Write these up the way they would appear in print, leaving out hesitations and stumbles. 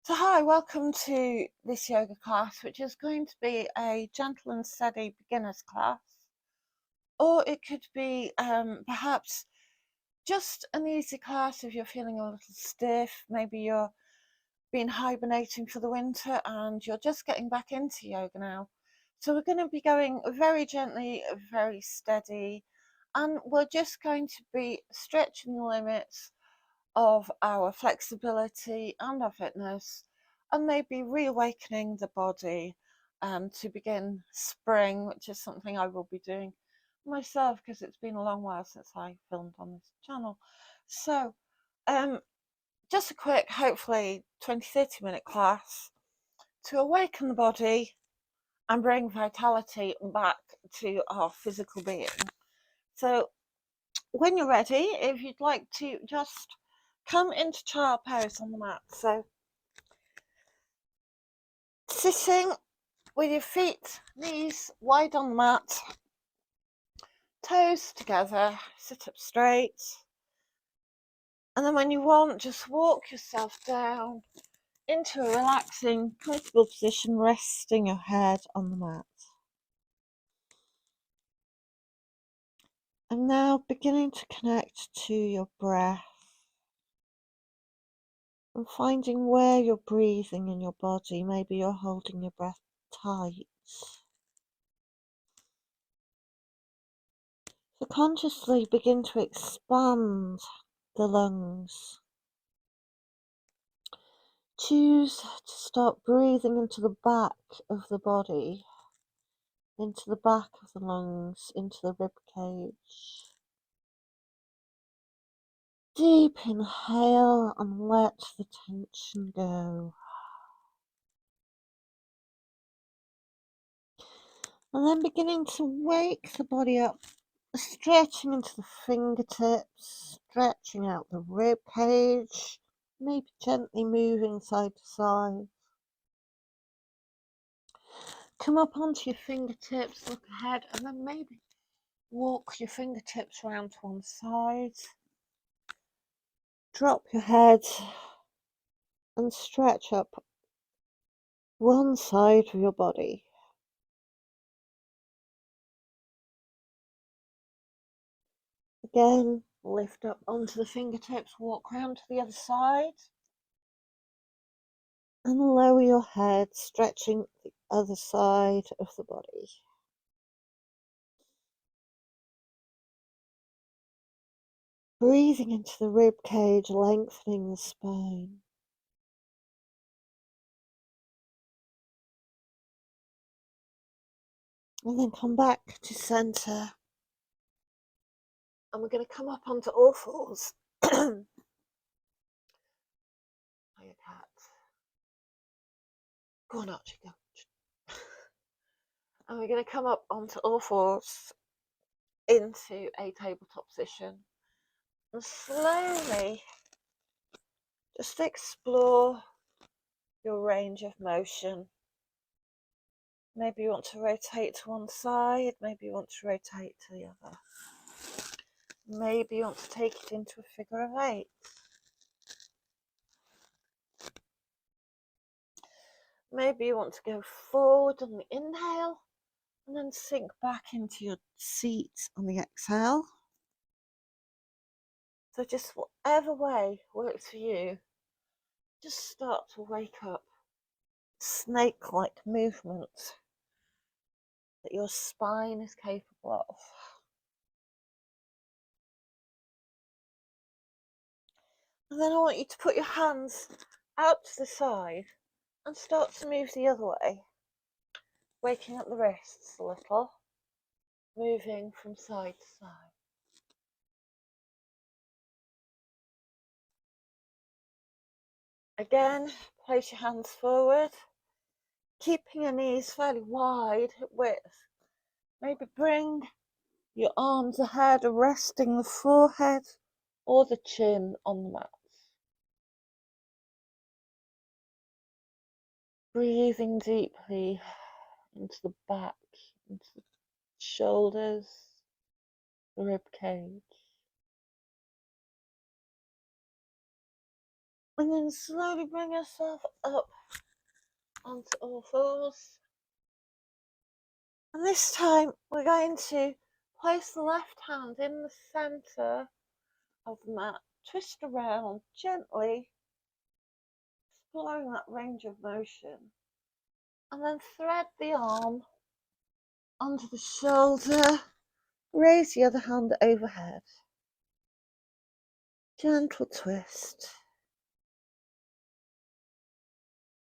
So hi, welcome to this yoga class, which is going to be a gentle and steady beginner's class, or it could be perhaps just an easy class if you're feeling a little stiff. Maybe you're been hibernating for the winter and you're just getting back into yoga now. So we're going to be going very gently, very steady, and we're just going to be stretching the limits of our flexibility and our fitness, and maybe reawakening the body to begin spring, which is something I will be doing myself because it's been a long while since I filmed on this channel. So just a quick, hopefully 20-30 minute class to awaken the body and bring vitality back to our physical being. So when you're ready, if you'd like to just come into child pose on the mat. So sitting with your feet, knees wide on the mat, toes together, sit up straight. And then when you want, just walk yourself down into a relaxing, comfortable position, resting your head on the mat. And now beginning to connect to your breath and finding where you're breathing in your body. Maybe you're holding your breath tight. So consciously begin to expand the lungs. Choose to start breathing into the back of the body, into the back of the lungs, into the rib cage. Deep inhale and let the tension go. And then beginning to wake the body up, stretching into the fingertips, stretching out the rib cage, maybe gently moving side to side. Come up onto your fingertips, look ahead, and then maybe walk your fingertips around to one side. Drop your head and stretch up one side of your body. Again, lift up onto the fingertips, walk round to the other side. And lower your head, stretching the other side of the body. Breathing into the rib cage, lengthening the spine. And then come back to center. And we're going to come up onto all fours. Your cat. Go on, Archie, go. And we're going to come up onto all fours into a tabletop position. And slowly just explore your range of motion. Maybe you want to rotate to one side, maybe you want to rotate to the other. Maybe you want to take it into a figure of 8. Maybe you want to go forward on the inhale and then sink back into your seat on the exhale. So just whatever way works for you, just start to wake up. Snake-like movement that your spine is capable of. And then I want you to put your hands out to the side and start to move the other way, waking up the wrists a little, moving from side to side. Again, place your hands forward, keeping your knees fairly wide at width. Maybe bring your arms ahead, resting the forehead or the chin on the mat. Breathing deeply into the back, into the shoulders, the rib cage. And then slowly bring yourself up onto all fours. And this time we're going to place the left hand in the center of the mat, twist around gently, exploring that range of motion, and then thread the arm onto the shoulder, raise the other hand overhead, gentle twist,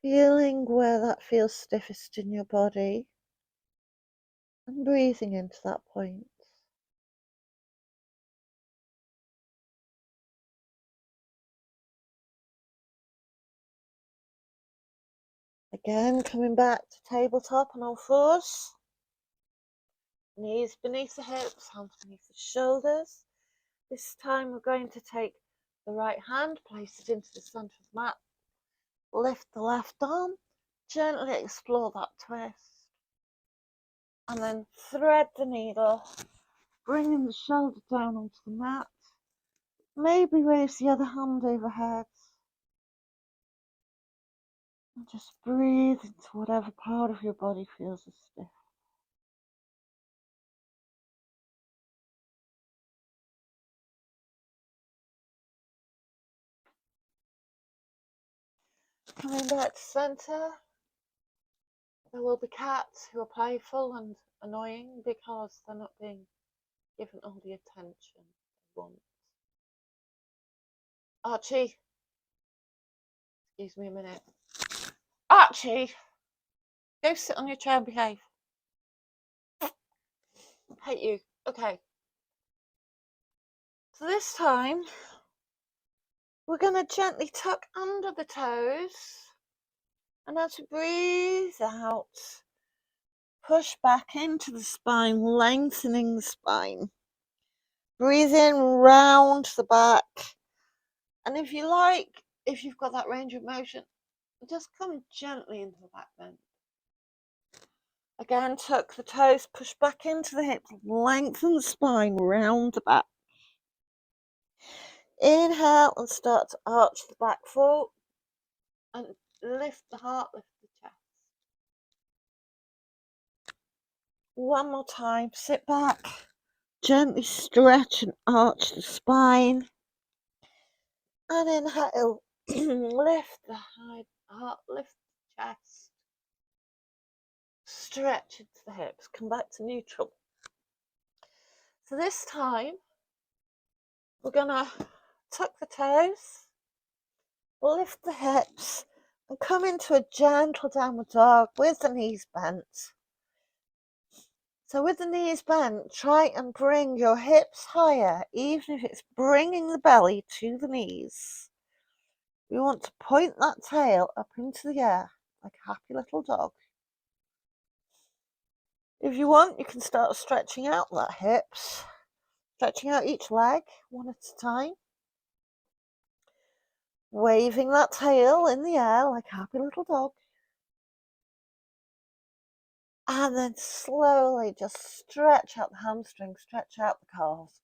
feeling where that feels stiffest in your body and breathing into that point. Again, coming back to tabletop on all fours. Knees beneath the hips, hands beneath the shoulders. This time we're going to take the right hand, place it into the center of the mat, lift the left arm, gently explore that twist, and then thread the needle, bringing the shoulder down onto the mat. Maybe raise the other hand overhead. And just breathe into whatever part of your body feels as stiff. Coming back to center. There will be cats who are playful and annoying because they're not being given all the attention they want. Archie, excuse me a minute. Archie, go sit on your chair and behave. Hate you. Okay. So this time, we're going to gently tuck under the toes. And as we breathe out, push back into the spine, lengthening the spine. Breathe in round the back. And if you like, if you've got that range of motion, just come gently into the back bend. Again, tuck the toes, push back into the hips, lengthen the spine round the back. Inhale and start to arch the back foot and lift the heart, lift the chest. One more time, sit back, gently stretch and arch the spine. And inhale, lift the heart, lift the chest. Stretch into the hips, come back to neutral. So this time, we're gonna tuck the toes, lift the hips, and come into a gentle downward dog with the knees bent. So with the knees bent, try and bring your hips higher, even if it's bringing the belly to the knees. We want to point that tail up into the air like a happy little dog. If you want, you can start stretching out that hips, stretching out each leg one at a time. Waving that tail in the air like a happy little dog. And then slowly just stretch out the hamstrings, stretch out the calves.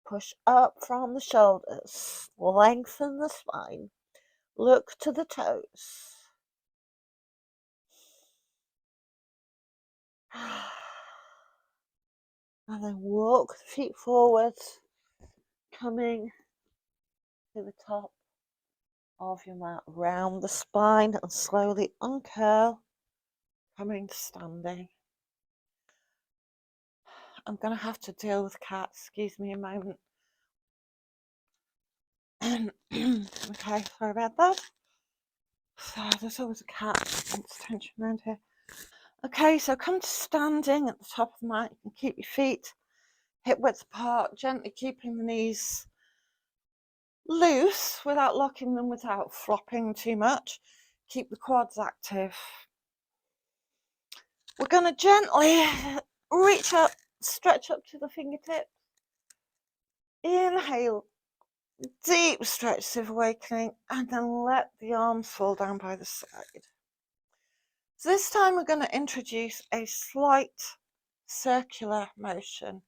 Push up from the shoulders, lengthen the spine, look to the toes. And then walk the feet forward, coming to the top of your mat, round the spine and slowly uncurl, coming to standing. I'm going to have to deal with cats, excuse me a moment. Okay, sorry about that. So there's always a cat that wants attention around here. Okay, so come to standing at the top of the mat. You can keep your feet hip width apart, gently keeping the knees loose without locking them, without flopping too much. Keep the quads active. We're going to gently reach up, stretch up to the fingertips. Inhale, deep stretch of awakening, and then let the arms fall down by the side. So this time we're going to introduce a slight circular motion.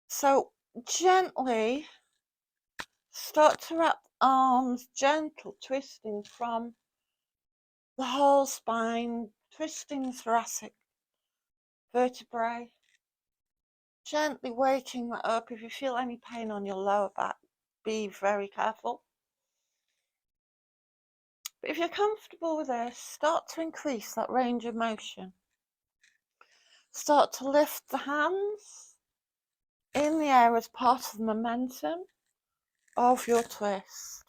So gently Start to wrap the arms, gentle twisting from the whole spine, twisting thoracic vertebrae. Gently waking that up. If you feel any pain on your lower back, be very careful. But if you're comfortable with this, start to increase that range of motion. Start to lift the hands in the air as part of the momentum of your twist.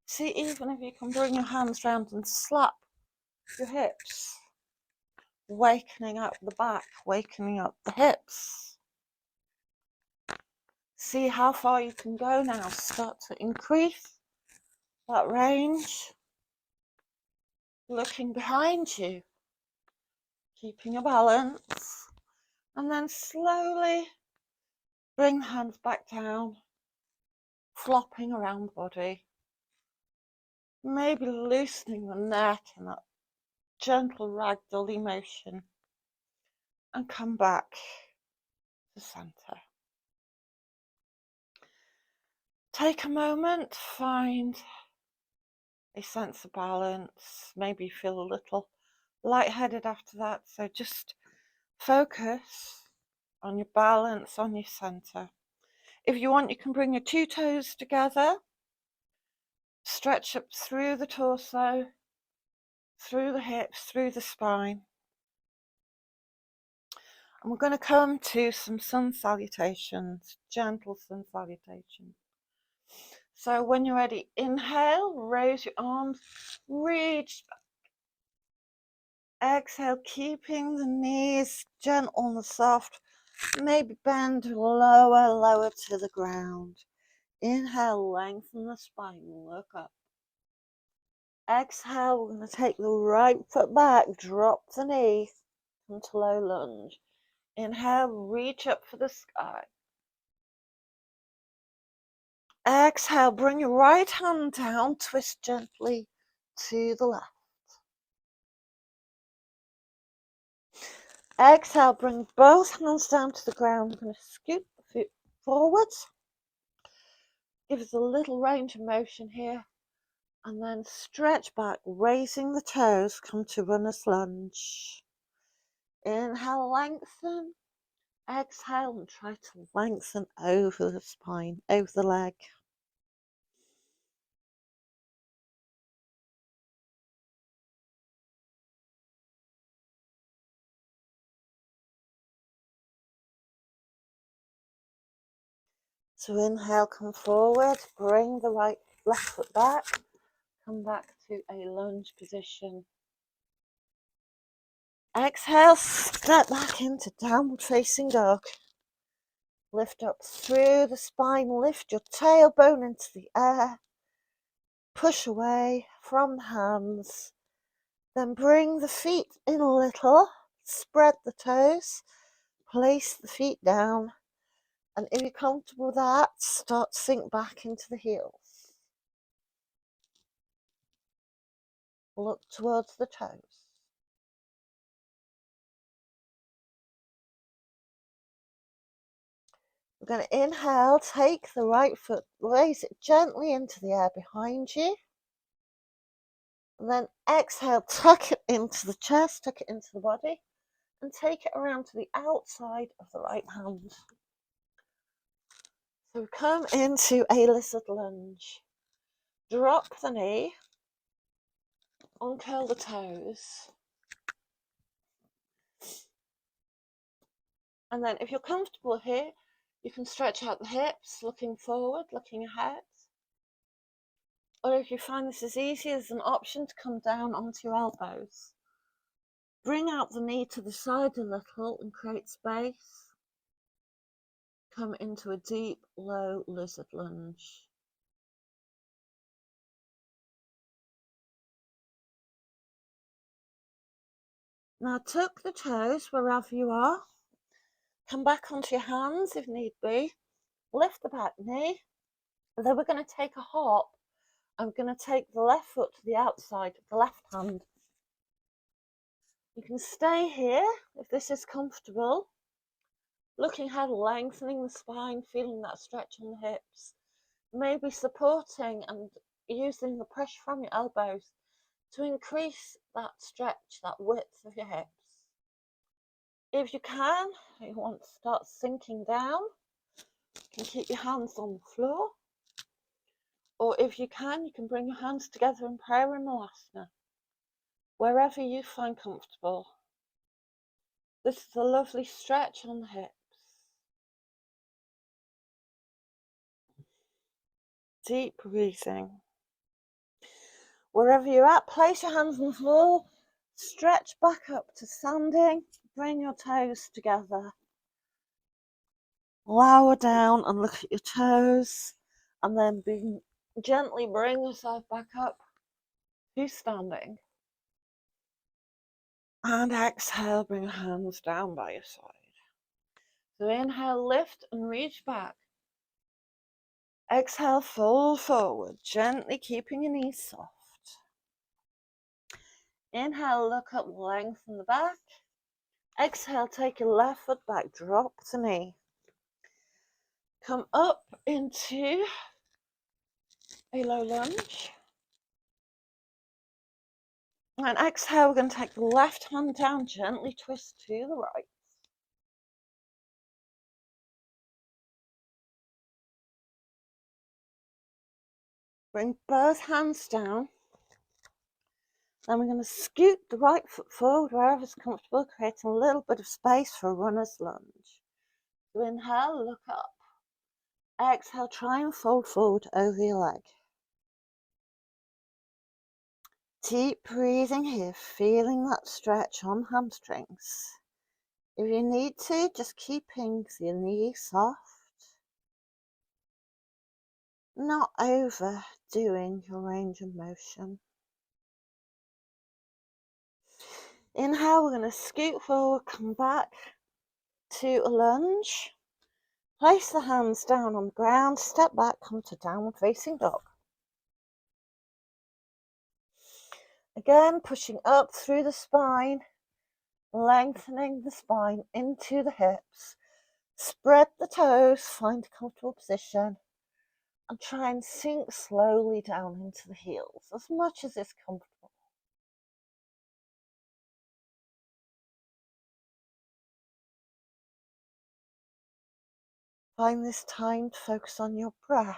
See, even if you can bring your hands round and slap your hips, wakening up the back, wakening up the hips. See how far you can go now. Start to increase that range. Looking behind you, keeping your balance, and then slowly bring the hands back down, flopping around the body, maybe loosening the neck in that gentle ragdoll motion, and come back to center. Take a moment, find a sense of balance. Maybe feel a little lightheaded after that, so just focus on your balance, on your center. If you want, you can bring your two toes together, stretch up through the torso, through the hips, through the spine. And we're going to come to some sun salutations, gentle sun salutations. So when you're ready, inhale, raise your arms, reach back. Exhale, keeping the knees gentle and soft. Maybe bend lower to the ground. Inhale, lengthen the spine, look up. Exhale, we're going to take the right foot back, drop the knee into low lunge. Inhale, reach up for the sky. Exhale, bring your right hand down, twist gently to the left. Exhale, bring both hands down to the ground. I'm going to scoot the foot forwards. Give us a little range of motion here. And then stretch back, raising the toes, come to runner's lunge. Inhale, lengthen. Exhale and try to lengthen over the spine, over the leg. So inhale, come forward, bring the left foot back, come back to a lunge position. Exhale, step back into downward facing dog. Lift up through the spine, lift your tailbone into the air. Push away from the hands. Then bring the feet in a little, spread the toes, place the feet down. And if you're comfortable with that, start to sink back into the heels. Look towards the toes. We're going to inhale, take the right foot, raise it gently into the air behind you. And then exhale, tuck it into the chest, tuck it into the body, and take it around to the outside of the right hand. So come into a lizard lunge. Drop the knee, uncurl the toes. And then if you're comfortable here, you can stretch out the hips, looking forward, looking ahead. Or if you find this is easy, there's an option to come down onto your elbows. Bring out the knee to the side a little and create space. Come into a deep, low lizard lunge. Now tuck the toes wherever you are. Come back onto your hands if need be. Lift the back knee. And then we're going to take a hop. I'm going to take the left foot to the outside of the left hand. You can stay here if this is comfortable. Looking ahead, lengthening the spine, feeling that stretch on the hips. maybe supporting and using the pressure from your elbows to increase that stretch, that width of your hips. If you can, you want to start sinking down, you can keep your hands on the floor. Or if you can bring your hands together in prayer in Malasana, wherever you find comfortable. This is a lovely stretch on the hips. Deep breathing. Wherever you're at, place your hands on the floor, stretch back up to standing, bring your toes together. Lower down and look at your toes, and then gently bring yourself back up to standing. And exhale, bring your hands down by your side. So inhale, lift and reach back. Exhale, fold forward, gently keeping your knees soft. Inhale, look up, lengthen the back. Exhale, take your left foot back, drop the knee. Come up into a low lunge. And exhale, we're going to take the left hand down, gently twist to the right. Bring both hands down. Then we're going to scoot the right foot forward wherever's comfortable, creating a little bit of space for a runner's lunge. So inhale, look up. Exhale, try and fold forward over your leg. Deep breathing here, feeling that stretch on hamstrings. If you need to, just keeping your knees soft. Not overdoing your range of motion. Inhale, we're going to scoot forward, come back to a lunge. Place the hands down on the ground, step back, come to downward facing dog. Again, pushing up through the spine, lengthening the spine into the hips. Spread the toes, find a comfortable position, and try and sink slowly down into the heels as much as is comfortable. Find this time to focus on your breath.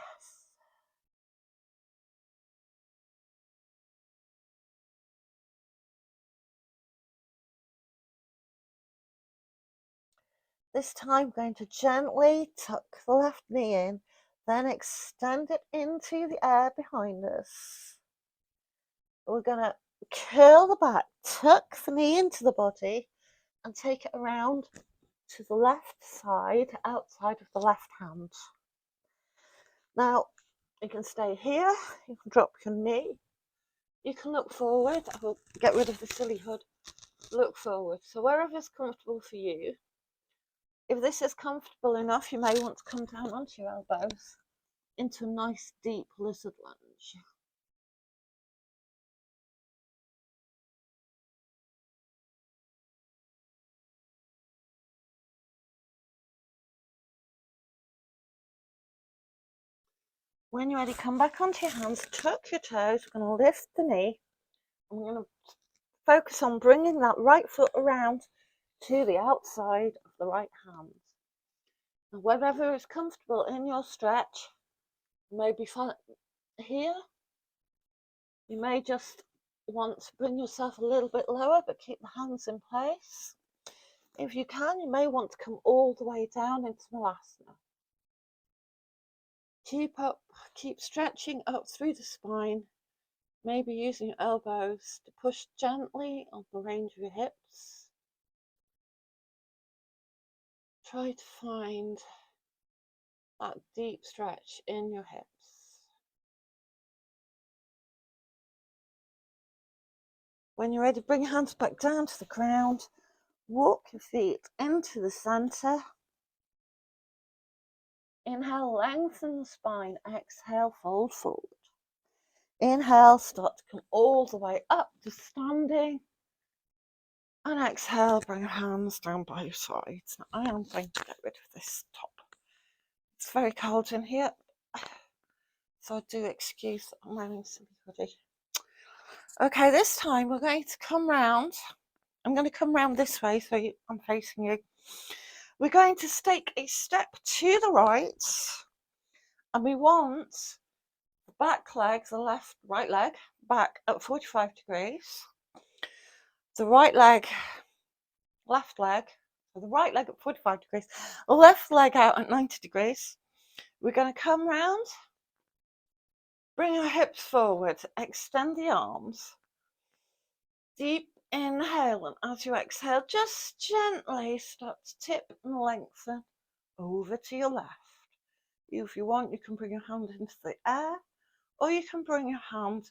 This time, going to gently tuck the left knee in, then extend it into the air behind us. We're going to curl the back, tuck the knee into the body, and take it around to the left side, outside of the left hand. Now, you can stay here, you can drop your knee, you can look forward. I will get rid of the silly hood. Look forward. So wherever is comfortable for you. If this is comfortable enough, you may want to come down onto your elbows into a nice deep lizard lunge. When you're ready, come back onto your hands, tuck your toes. We're going to lift the knee. And we're going to focus on bringing that right foot around to the outside of the right hand. And wherever is comfortable in your stretch, maybe here, you may just want to bring yourself a little bit lower, but keep the hands in place. If you can, you may want to come all the way down into Malasana. Keep stretching up through the spine, maybe using your elbows to push gently on the range of your hips. Try to find that deep stretch in your hips. When you're ready, bring your hands back down to the ground. Walk your feet into the center. Inhale, lengthen the spine. Exhale, fold forward. Inhale, start to come all the way up to standing. And exhale, bring your hands down by your sides. Now, I am going to get rid of this top. It's very cold in here. So I do excuse that I'm wearing a silly hoodie. Okay, this time we're going to come round. I'm going to come round this way so I'm facing you. We're going to take a step to the right, and we want the back leg, the right leg, back at 45 degrees. The right leg, left leg, so the right leg at 45 degrees, the left leg out at 90 degrees. We're going to come round, bring your hips forward, extend the arms. Deep inhale, and as you exhale, just gently start to tip and lengthen over to your left. If you want, you can bring your hand into the air, or you can bring your hand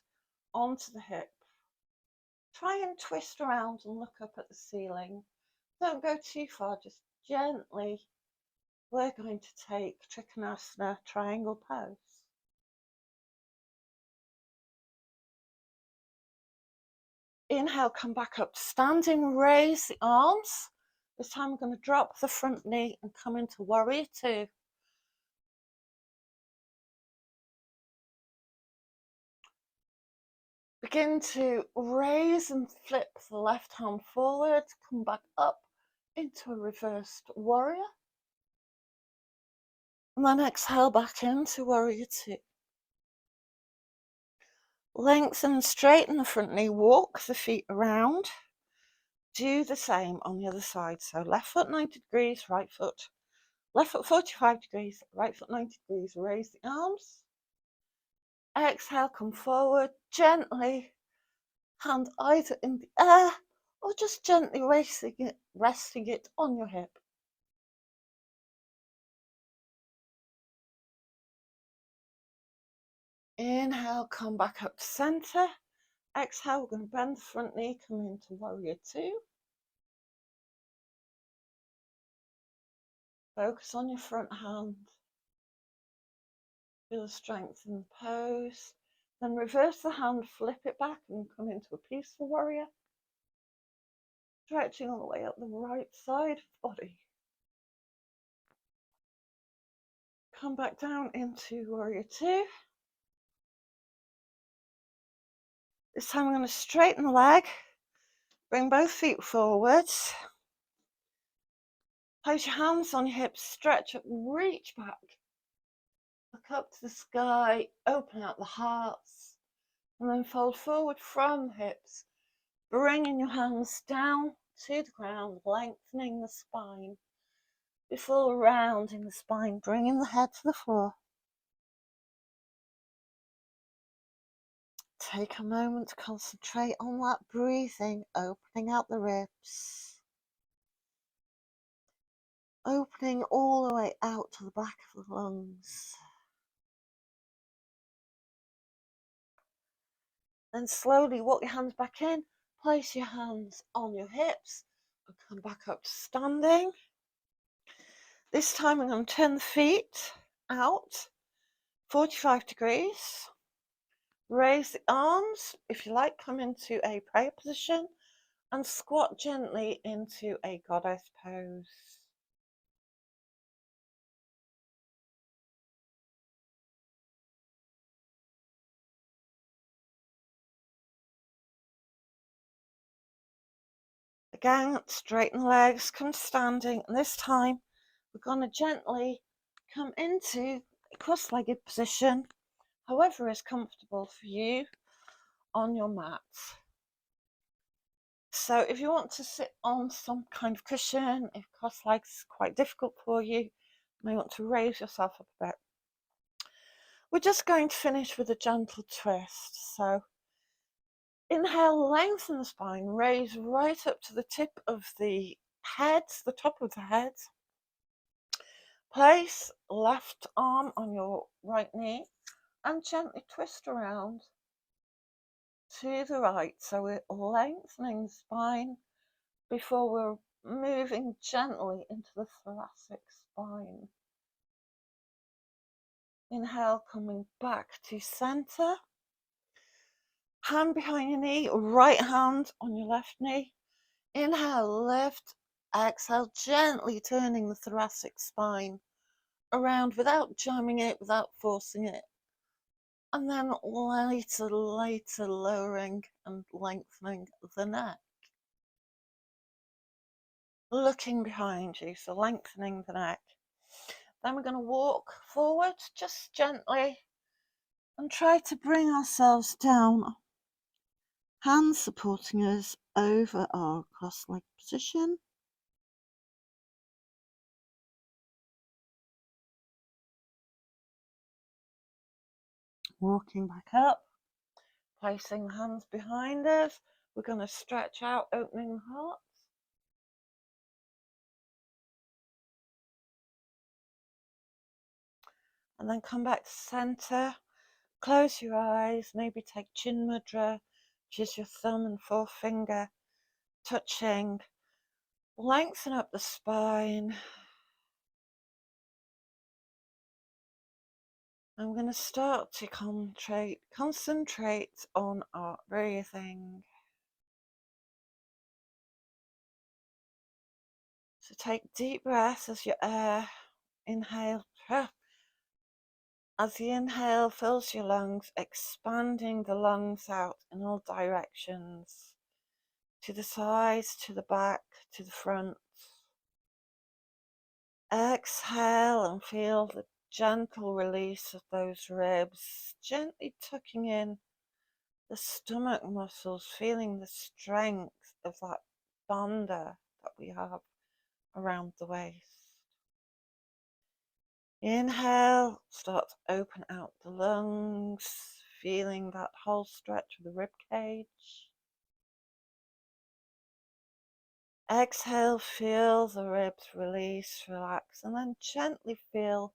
onto the hip. Try and twist around and look up at the ceiling. Don't go too far, just gently. We're going to take Trikonasana, triangle pose. Inhale, come back up, standing, raise the arms. This time I'm going to drop the front knee and come into warrior two. Begin to raise and flip the left hand forward, come back up into a reversed warrior. And then exhale back into warrior two. Lengthen and straighten the front knee, walk the feet around. Do the same on the other side. So left foot 90 degrees, right foot. Left foot 45 degrees, right foot 90 degrees. Raise the arms. Exhale, come forward gently. Hand either in the air or just gently resting it on your hip. Inhale, come back up to center. Exhale, we're going to bend the front knee, come into warrior two. Focus on your front hand. Feel the strength in the pose. Then reverse the hand, flip it back and come into a peaceful warrior. Stretching all the way up the right side of the body. Come back down into warrior two. This time I'm going to straighten the leg. Bring both feet forwards. Place your hands on your hips, stretch up, reach back. Look up to the sky, open out the hearts, and then fold forward from the hips, bringing your hands down to the ground, lengthening the spine. Before rounding the spine, bringing the head to the floor. Take a moment to concentrate on that breathing, opening out the ribs. Opening all the way out to the back of the lungs. Then slowly walk your hands back in, place your hands on your hips, and come back up to standing. This time I'm going to turn the feet out 45 degrees. Raise the arms, if you like, come into a prayer position and squat gently into a goddess pose. Again, straighten the legs, come standing, and this time we're going to gently come into a cross-legged position, however is comfortable for you on your mat. So if you want to sit on some kind of cushion, if cross-legs is quite difficult for you, you may want to raise yourself up a bit. We're just going to finish with a gentle twist. So inhale, lengthen the spine, raise right up to the tip of the head, the top of the head. Place left arm on your right knee and gently twist around to the right. So we're lengthening the spine before we're moving gently into the thoracic spine. Inhale, coming back to center. Hand behind your knee, right hand on your left knee. Inhale, lift. Exhale, gently turning the thoracic spine around without jamming it, without forcing it. And then later lowering and lengthening the neck. Looking behind you, so lengthening the neck. Then we're going to walk forward just gently and try to bring ourselves down. Hands supporting us over our cross-legged position. Walking back up, placing the hands behind us. We're going to stretch out, opening the heart. And then come back to center. Close your eyes, maybe take chin mudra, which is your thumb and forefinger touching. Lengthen up the spine. I'm going to start to concentrate on our breathing. So take deep breaths as your air inhale. As the inhale fills your lungs, expanding the lungs out in all directions, to the sides, to the back, to the front. Exhale and feel the gentle release of those ribs, gently tucking in the stomach muscles, feeling the strength of that bandha that we have around the waist. Inhale, start to open out the lungs, feeling that whole stretch of the rib cage. Exhale, feel the ribs release, relax, and then gently feel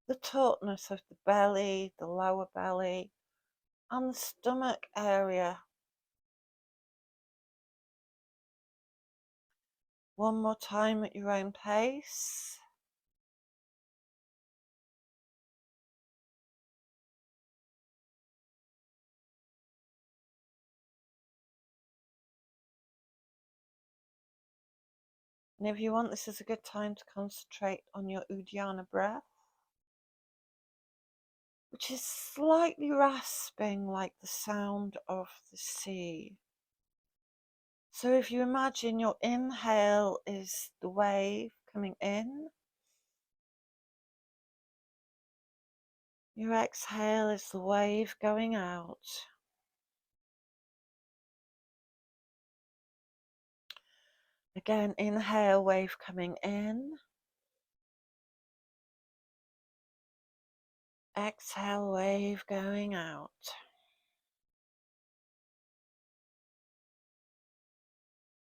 the tautness of the belly, the lower belly, and the stomach area. One more time at your own pace. And if you want, this is a good time to concentrate on your Uddiyana breath, which is slightly rasping like the sound of the sea. So if you imagine your inhale is the wave coming in, your exhale is the wave going out. Again, inhale, wave coming in. Exhale, wave going out.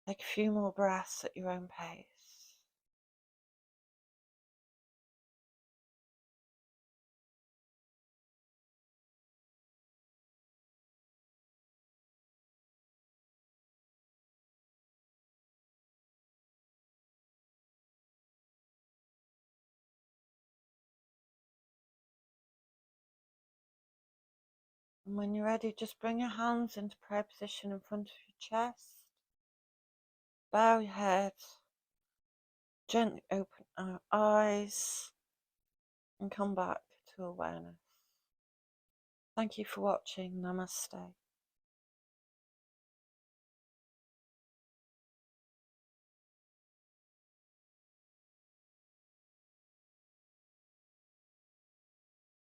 Take a few more breaths at your own pace. And when you're ready, just bring your hands into prayer position in front of your chest. Bow your head. Gently open our eyes and come back to awareness. Thank you for watching. Namaste.